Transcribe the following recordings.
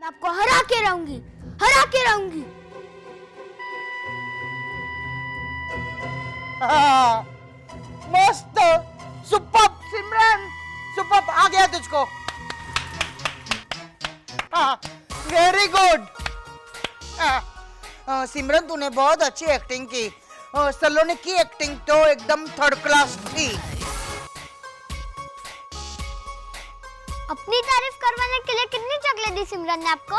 आपको हरा के रहूंगी, हरा के रहूंगी। मस्त, सुपर सिमरन, सुपर, आ गया तुझको। Very good. सिमरन तूने बहुत अच्छी एक्टिंग की। सलोनी की एक्टिंग तो एकदम थर्ड क्लास थी। अपनी तारीफ करवाने के लिए कितनी चॉकलेट दी सिमरन ने आपको?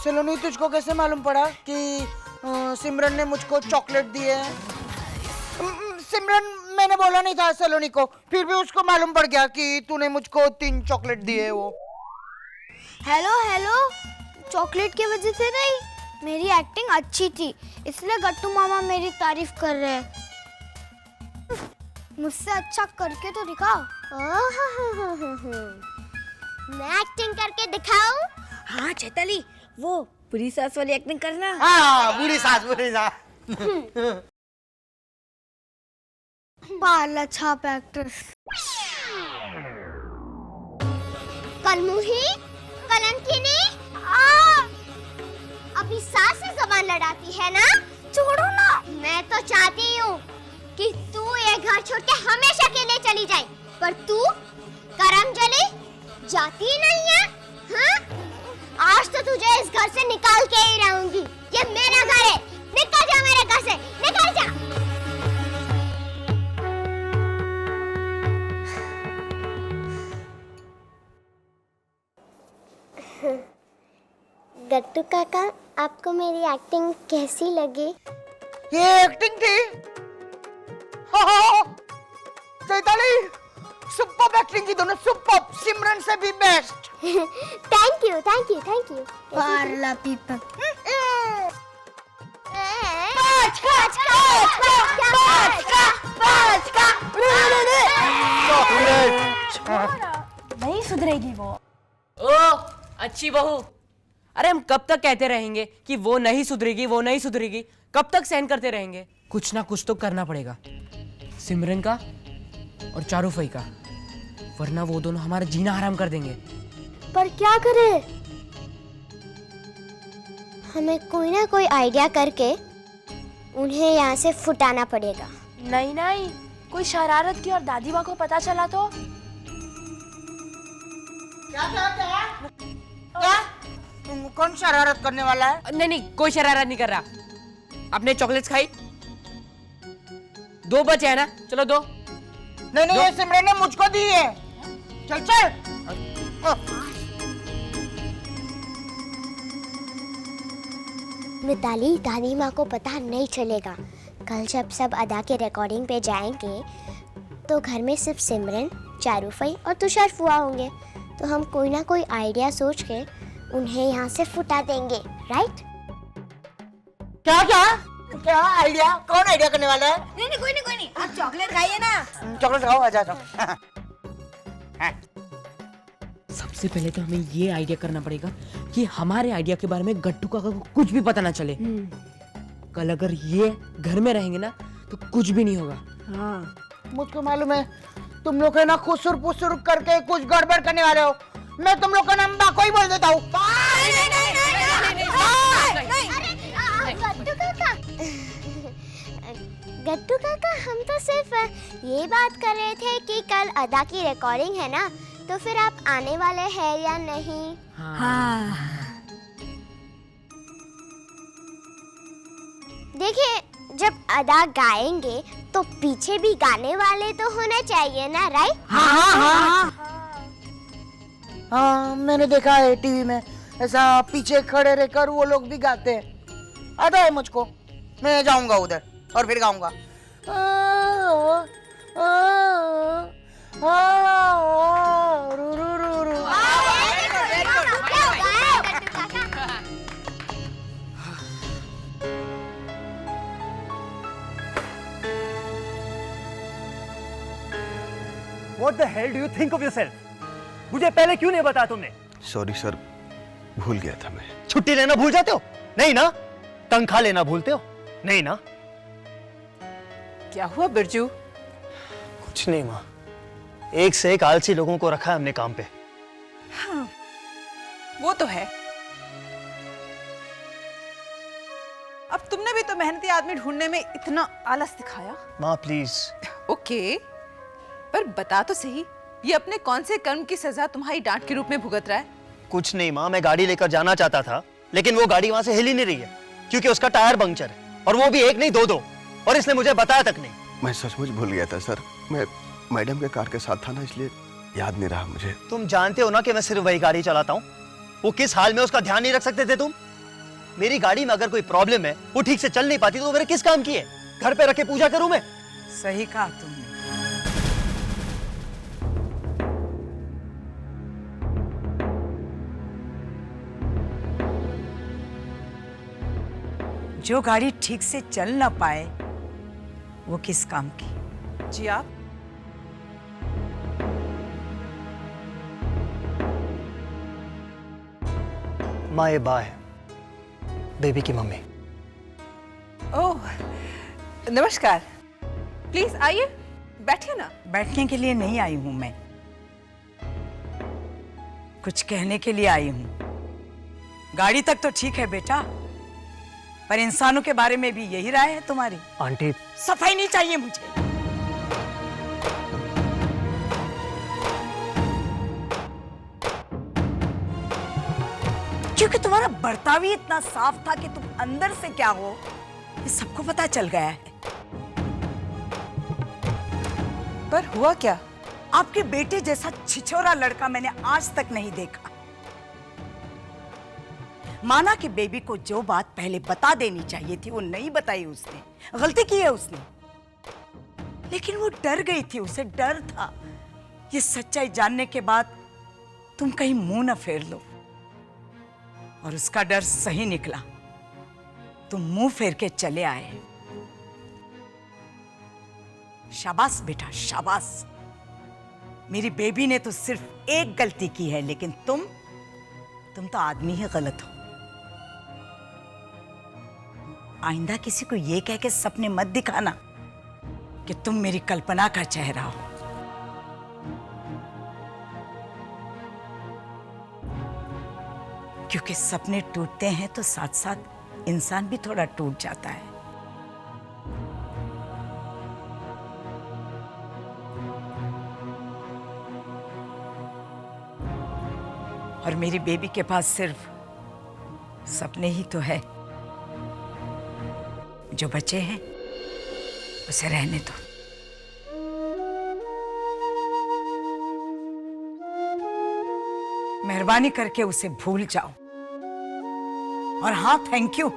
सलोनी तुझको कैसे मालूम पड़ा कि सिमरन ने मुझको चॉकलेट दी है? सिमरन, मैंने बोला नहीं था सलोनी को, फिर भी उसको मालूम पड़ गया कि तूने मुझको 3 चॉकलेट दिए। वो हेलो हेलो, चॉकलेट की वजह से नहीं, मेरी एक्टिंग अच्छी थी इसलिए गट्टू मामा मेरी तारीफ कर रहे हैं। मुझसे अच्छा करके तो दिखाओ। मैं एक्टिंग करके दिखाऊं? हाँ चैताली, वो बुरी सास वाली एक्टिंग करना। हाँ, बुरी सास, बुरी सास। बाला छाप एक्ट्रेस। कलमुही, कलंकिनी, अभी सास से जबान लड़ाती है ना? छोड़ो ना। मैं तो चाहती हूँ कि तू ये घर छोड़ के हमेशा के लिए चली जाए, पर तू करमजली जाती नहीं है। हाँ? आज तो तुझे इस घर से निकाल के ही रहूंगी। ये मेरा घर है, निकल जा मेरे घर से, निकल जा। गट्टू काका, आपको मेरी एक्टिंग कैसी लगी? ये एक्टिंग थी? चैताली, सुपर एक्टिंग की दोनों, सुपर। सिमरन से भी best. Thank you, thank you, thank you. पार्ला पीपल। नहीं सुधरेगी वो। ओ अच्छी बहू, अरे हम कब तक कहते रहेंगे कि वो नहीं सुधरेगी, वो नहीं सुधरेगी? कब तक सहन करते रहेंगे? कुछ ना कुछ तो करना पड़ेगा, सिमरन का और चारूफई का, वरना वो दोनों हमारा जीना हराम कर देंगे। पर क्या करें? हमें कोई ना कोई आइडिया करके उन्हें यहाँ से फुटाना पड़ेगा। नहीं नहीं, कोई शरारत की और दादी माँ को पता चला तो? क्या? कौन शरारत करने वाला है? नहीं नहीं, कोई शरारत नहीं कर रहा। आपने चॉकलेट्स खाई? 2 बचे हैं ना? चलो 2। नहीं नहीं, ये सिमरन ने मुझको दी है। चल चल। मिताली, दादी माँ को पता नहीं चलेगा। कल जब सब अदा के रिकॉर्डिंग पे जाएंगे तो घर में सिर्फ सिमरन, चारूफई और तुषार फुआ होंगे, तो हम कोई ना कोई आइडिया सोच के उन्हें यहाँ से फुटा देंगे, राइट? क्या क्या क्या आइडिया? कौन आइडिया करने वाला है? नहीं नहीं, कोई नहीं, आप चॉकलेट खाइए ना। चॉकलेट खाओ, आ जाओ। सबसे पहले तो हमें ये आइडिया करना पड़ेगा कि हमारे आइडिया के बारे में गट्टू काका को कुछ भी पता ना चले। कल अगर ये घर में रहेंगे ना तो कुछ भी नहीं होगा। हाँ। मुझको मालूम है तुम लोग है ना खुसुर पुसुर करके कुछ गड़बड़ करने वाले हो। मैं तुम लोग का नाम बाको ही बोल देता हूँ। गट्टू काका, हम तो सिर्फ ये बात कर रहे थे कि कल अदा की रिकॉर्डिंग है ना, तो फिर आप आने वाले हैं या नहीं? हाँ। देखिए, जब अदा गाएंगे तो पीछे भी गाने वाले तो होने चाहिए ना, राइट? हाँ, मैंने देखा है टीवी में, ऐसा पीछे खड़े रहकर वो लोग भी गाते हैं। आता है मुझको, मैं जाऊंगा उधर और फिर गाऊंगा। What the hell do you think of yourself? मुझे पहले क्यों नहीं बताया तुमने? सॉरी सर, भूल गया था मैं। छुट्टी लेना भूल जाते हो? नहीं ना? तनख्वाह लेना भूलते हो? नहीं ना? क्या हुआ बिरजू? कुछ नहीं माँ, एक से एक आलसी लोगों को रखा है हमने काम पे। हाँ, वो तो है। अब तुमने भी तो मेहनती आदमी ढूंढने में इतना आलस दिखाया। माँ प्लीज। ओके, पर बता तो सही, ये अपने कौन से कर्म की सजा तुम्हारी डांट के रूप में भुगत रहा है? कुछ नहीं माँ, मैं गाड़ी लेकर जाना चाहता था, लेकिन वो गाड़ी वहां से हिल ही नहीं रही है क्योंकि उसका टायर पंक्चर है, और वो भी एक नहीं दो, और इसने मुझे बताया तक नहीं। मैं सचमुच भूल गया था सर। मैं मैडम के कार के साथ था ना, इसलिए याद नहीं रहा मुझे। तुम जानते हो ना कि मैं सिर्फ वही गाड़ी चलाता हूँ। वो किस हाल में उसका ध्यान नहीं रख सकते थे तुम? मेरी गाड़ी में अगर कोई प्रॉब्लम है, वो ठीक से चल नहीं पाती, तो मेरे किस काम की है? घर पे रखे पूजा करूं मैं? सही कहा तुमने। जो गाड़ी ठीक से चल ना पाए वो किस काम की? जी आप? माँ ये बा है, बेबी की मम्मी। ओह, नमस्कार। प्लीज आइए, बैठिए ना। बैठने के लिए नहीं आई हूं मैं, कुछ कहने के लिए आई हूं। गाड़ी तक तो ठीक है बेटा, पर इंसानों के बारे में भी यही राय है तुम्हारी? आंटी सफाई नहीं चाहिए मुझे। क्योंकि तुम्हारा बर्ताव ही इतना साफ था कि तुम अंदर से क्या हो ये सबको पता चल गया है। पर हुआ क्या? आपके बेटे जैसा छिछोरा लड़का मैंने आज तक नहीं देखा। माना कि बेबी को जो बात पहले बता देनी चाहिए थी वो नहीं बताई उसने, गलती की है उसने, लेकिन वो डर गई थी, उसे डर था ये सच्चाई जानने के बाद तुम कहीं मुंह न फेर लो, और उसका डर सही निकला। तुम मुंह फेर के चले आए। शाबाश बेटा शाबाश। मेरी बेबी ने तो सिर्फ एक गलती की है, लेकिन तुम तो आदमी ही गलत हो। आइंदा किसी को ये कह के सपने मत दिखाना कि तुम मेरी कल्पना का चेहरा हो। क्योंकि सपने टूटते हैं तो साथ साथ इंसान भी थोड़ा टूट जाता है। और मेरी बेबी के पास सिर्फ सपने ही तो है। जो बचे हैं उसे रहने दो। मेहरबानी करके उसे भूल जाओ। और हाँ, थैंक यू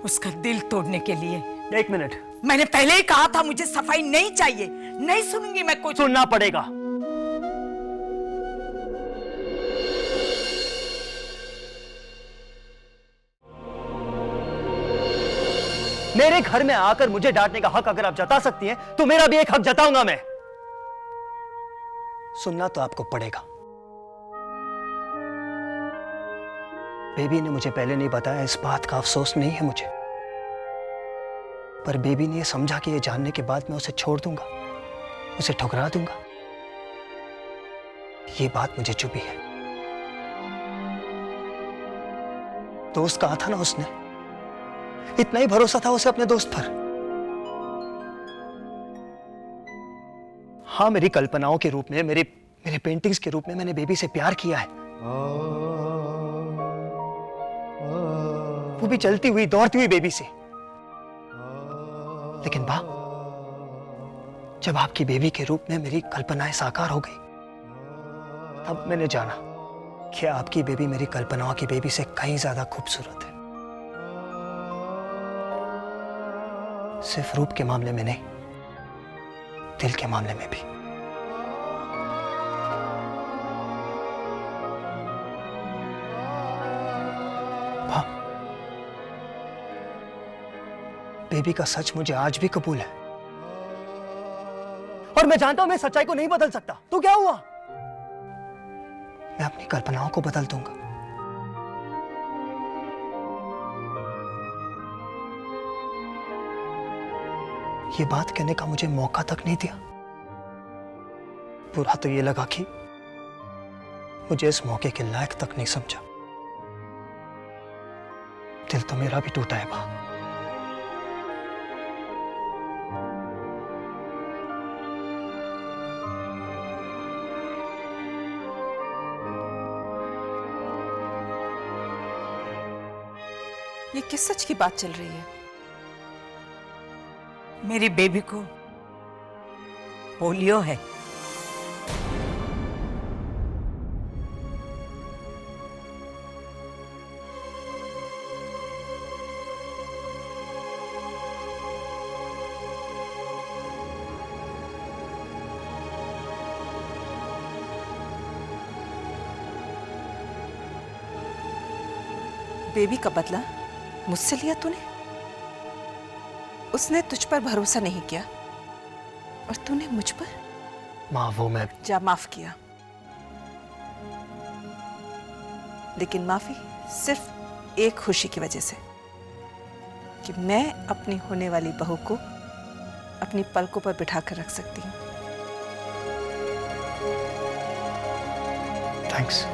उसका दिल तोड़ने के लिए। एक मिनट, मैंने पहले ही कहा था मुझे सफाई नहीं चाहिए। नहीं सुनूंगी मैं कुछ। सुनना पड़ेगा। मेरे घर में आकर मुझे डांटने का हक अगर आप जता सकती हैं, तो मेरा भी एक हक जताऊंगा मैं। सुनना तो आपको पड़ेगा। बेबी ने मुझे पहले नहीं बताया, इस बात का अफसोस नहीं है मुझे, पर बेबी ने यह समझा कि यह जानने के बाद मैं उसे छोड़ दूंगा, उसे ठुकरा दूंगा। ये बात मुझे चुभी है। दोस्त कहा था ना उसने, इतना ही भरोसा था उसे अपने दोस्त पर। हाँ, मेरी कल्पनाओं के रूप में, मेरे पेंटिंग्स के रूप में मैंने बेबी से प्यार किया है। वो भी चलती हुई दौड़ती हुई बेबी से। लेकिन बा, जब आपकी बेबी के रूप में मेरी कल्पनाएं साकार हो गई, तब मैंने जाना कि आपकी बेबी मेरी कल्पनाओं की बेबी से कहीं ज्यादा खूबसूरत है। सिर्फ रूप के मामले में नहीं, दिल के मामले में भी। हाँ, बेबी का सच मुझे आज भी कबूल है, और मैं जानता हूं मैं सच्चाई को नहीं बदल सकता। तो क्या हुआ? मैं अपनी कल्पनाओं को बदल दूंगा। ये बात कहने का मुझे मौका तक नहीं दिया, बुरा तो ये लगा कि मुझे इस मौके के लायक तक नहीं समझा। दिल तो मेरा भी टूटा है बा। ये किस सच की बात चल रही है? मेरी बेबी को पोलियो है। बेबी का बदला मुझसे लिया तूने? उसने तुझ पर भरोसा नहीं किया और तूने मुझ पर? माँ वो मैं जा माफ किया, लेकिन माफी सिर्फ एक खुशी की वजह से कि मैं अपनी होने वाली बहू को अपनी पलकों पर बिठा कर रख सकती हूँ। थैंक्स।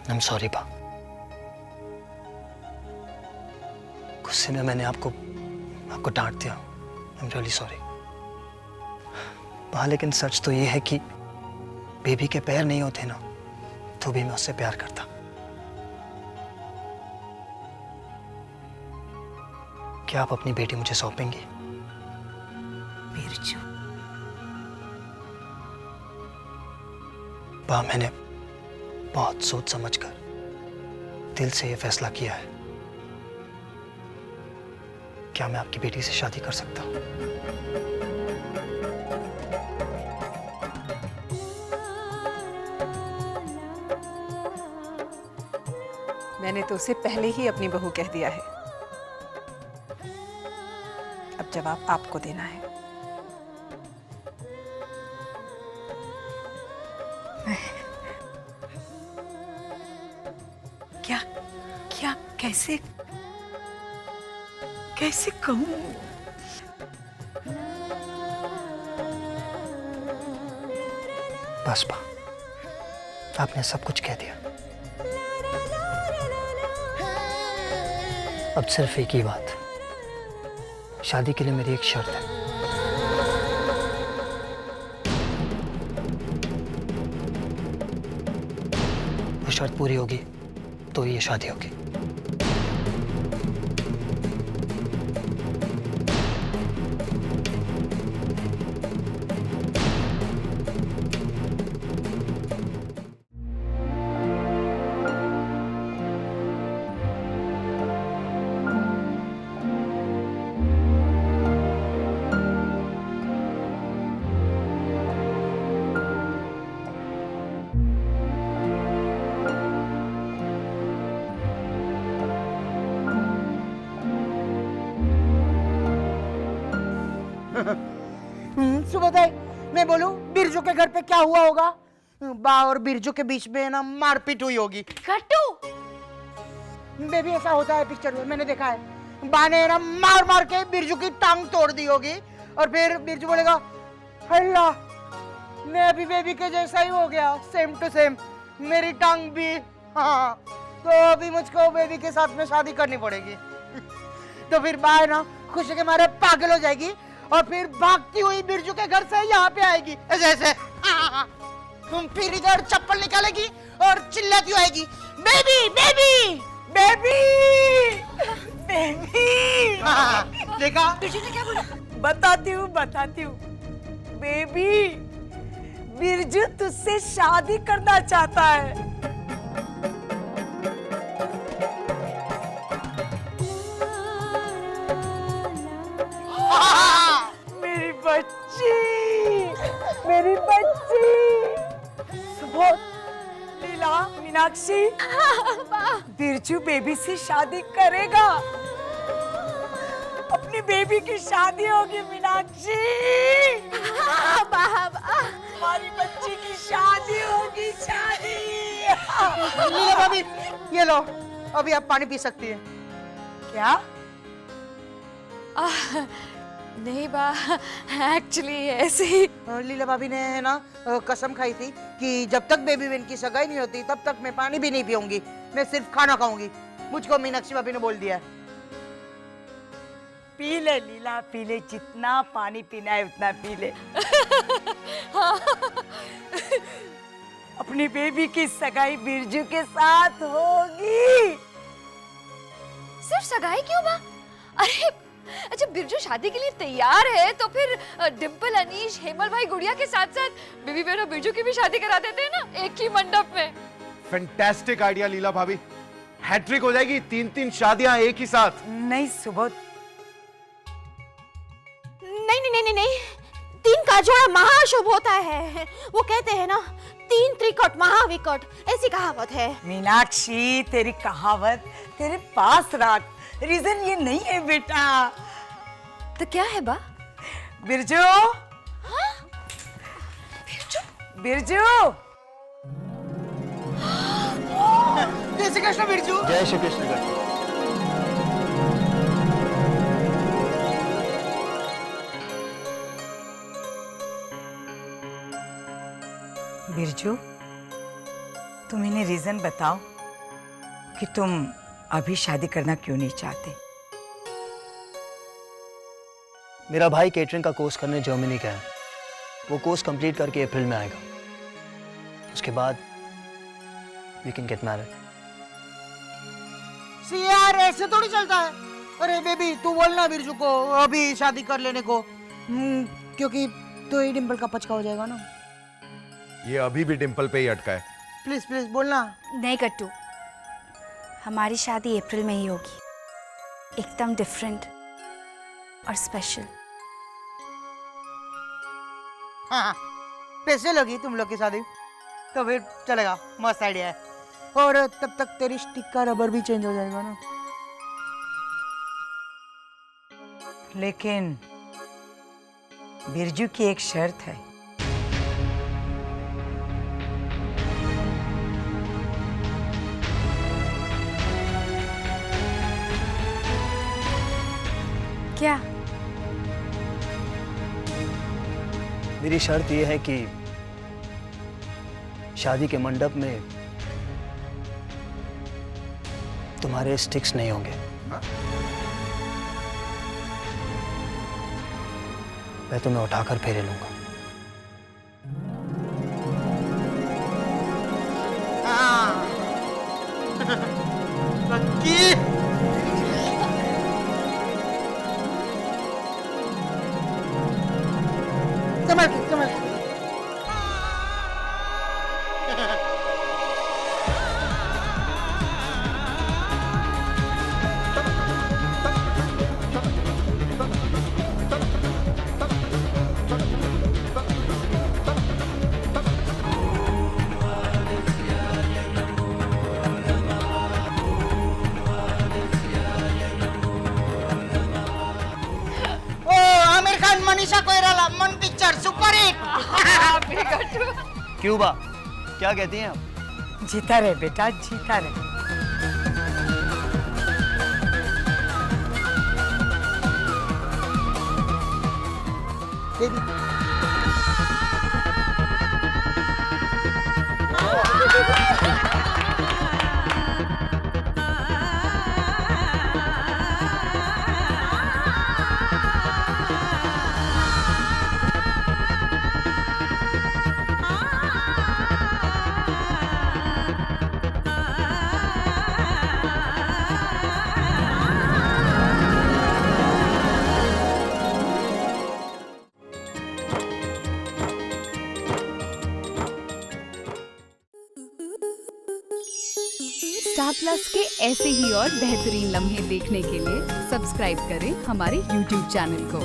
I'm sorry बा। गुस्से में मैंने आपको डांट दिया। I'm really sorry। बा लेकिन सच तो ये है कि बेबी के पैर नहीं होते ना तो भी मैं उससे प्यार करता। क्या आप अपनी बेटी मुझे सौंपेंगी? बिरजू, बा मैंने बहुत सोच समझकर दिल से ये फैसला किया है। क्या मैं आपकी बेटी से शादी कर सकता हूँ? मैंने तो उसे पहले ही अपनी बहू कह दिया है। अब जवाब आपको देना है। क्या क्या कैसे कैसे कहूँ? बस बा, आपने सब कुछ कह दिया। अब सिर्फ एक ही बात, शादी के लिए मेरी एक शर्त है। वो शर्त पूरी होगी तो ये शादी होगी। सुबोधाई, मैं बोलूं बिरजू के घर पे क्या हुआ होगा? बा और बिरजू के बीच में ना मारपीट हुई होगी। खट्टू, बेबी ऐसा होता है पिक्चर में, मैंने देखा है। बा ने ना मार मार के बिरजू की टांग तोड़ दी होगी और फिर बिरजू बोलेगा, अल्लाह मैं अभी बेबी के जैसा ही हो गया, सेम टू सेम, मेरी टांग भी। हाँ, तो अभी मुझको बेबी के साथ में शादी करनी पड़ेगी। तो फिर बा ना खुशी के मारे पागल हो जाएगी और फिर भागती हुई बिरजू के घर से यहाँ पे आएगी ऐसे ऐसे। फिर इधर चप्पल निकालेगी और चिल्लाती आएगी, बेबी बेबी बेबी बेबी। देखा बिरजू ने क्या बोला? बताती हूँ। बेबी, बिरजू तुझसे शादी करना चाहता है। मेरी बच्ची लीला, मीनाक्षी, बिरजू बेबी से शादी करेगा। अपनी बेबी की शादी होगी मीनाक्षी। मीनाक्षी, हमारी बच्ची की शादी होगी, शादी। लीला भाभी, ये लो, अभी आप पानी पी सकती है। क्या? नहीं बा, एक्चुअली ऐसे ही। लीला भाभी ने है ना कसम खाई थी कि जब तक बेबी बहन की सगाई नहीं होती तब तक मैं पानी भी नहीं पीऊंगी, मैं सिर्फ खाना खाऊंगी। मुझको मीनाक्षी भाभी ने बोल दिया है। पी ले लीला, पी ले, जितना पानी पीना है उतना पी ले। अपनी बेबी की सगाई बिरजू के साथ होगी। सिर्फ सगाई क्यों बा? अरे अच्छा, बिरजू शादी के लिए तैयार है तो फिर डिम्पल, अनीश, हेमल भाई, गुड़िया के साथ साथ बेबी बेरा बिरजू की भी शादी करा देते हैं ना, एक ही मंडप में। फैंटास्टिक आइडिया लीला भाभी, हैट्रिक हो जाएगी, 3-3 शादियां एक ही साथ। नहीं सुबोध, नहीं, 3 का जोड़ा महाशुभ होता है। वो कहते हैं ना, 3 त्रिकट महाविकट, ऐसी कहावत है। मीनाक्षी, तेरी कहावत तेरे पास रख, रीजन ये नहीं है बेटा। तो क्या है बा? बिरजू, बिरजू, जय श्री कृष्ण बिरजू। जय श्री कृष्ण। बिरजू, तुम इन्हें रीजन बताओ कि तुम अभी शादी करना क्यों नहीं चाहते। मेरा भाई केटरिंग का कोर्स करने जर्मनी गया है। वो कोर्स कंप्लीट करके अप्रैल में आएगा। उसके बाद वी कैन गेट मैरिड। सी यार, ऐसे थोड़ी चलता है। अरे बेबी, तू बोलना बिरजू को अभी शादी कर लेने को, क्योंकि तो ही डिम्पल का पचका हो जाएगा ना। ये अभी भी डिम्पल पे ही अटका है। प्लीज प्लीज बोलना। नहीं कट्टू, हमारी शादी अप्रैल में ही होगी, एकदम डिफरेंट और स्पेशल। हाँ, पैसे लगी तुम लोग की शादी तो फिर चलेगा, मस्त आइडिया है। और तब तक तेरी स्टिक का रबर भी चेंज हो जाएगा ना। लेकिन बिरजू की एक शर्त है। क्या? मेरी शर्त यह है कि शादी के मंडप में तुम्हारे स्टिक्स नहीं होंगे। मैं तुम्हें उठाकर फेरे लूंगा। पक्की। संभाल के, संभाल के। आमिर खान, मनीषा कोइराला, मन पिक्चर सुपर हिट। क्यों बा, क्या कहती हैं आप? जीता रहे बेटा, जीता रहे। बेबी, स्टार प्लस के ऐसे ही और बेहतरीन लम्हे देखने के लिए सब्सक्राइब करें हमारे YouTube चैनल को।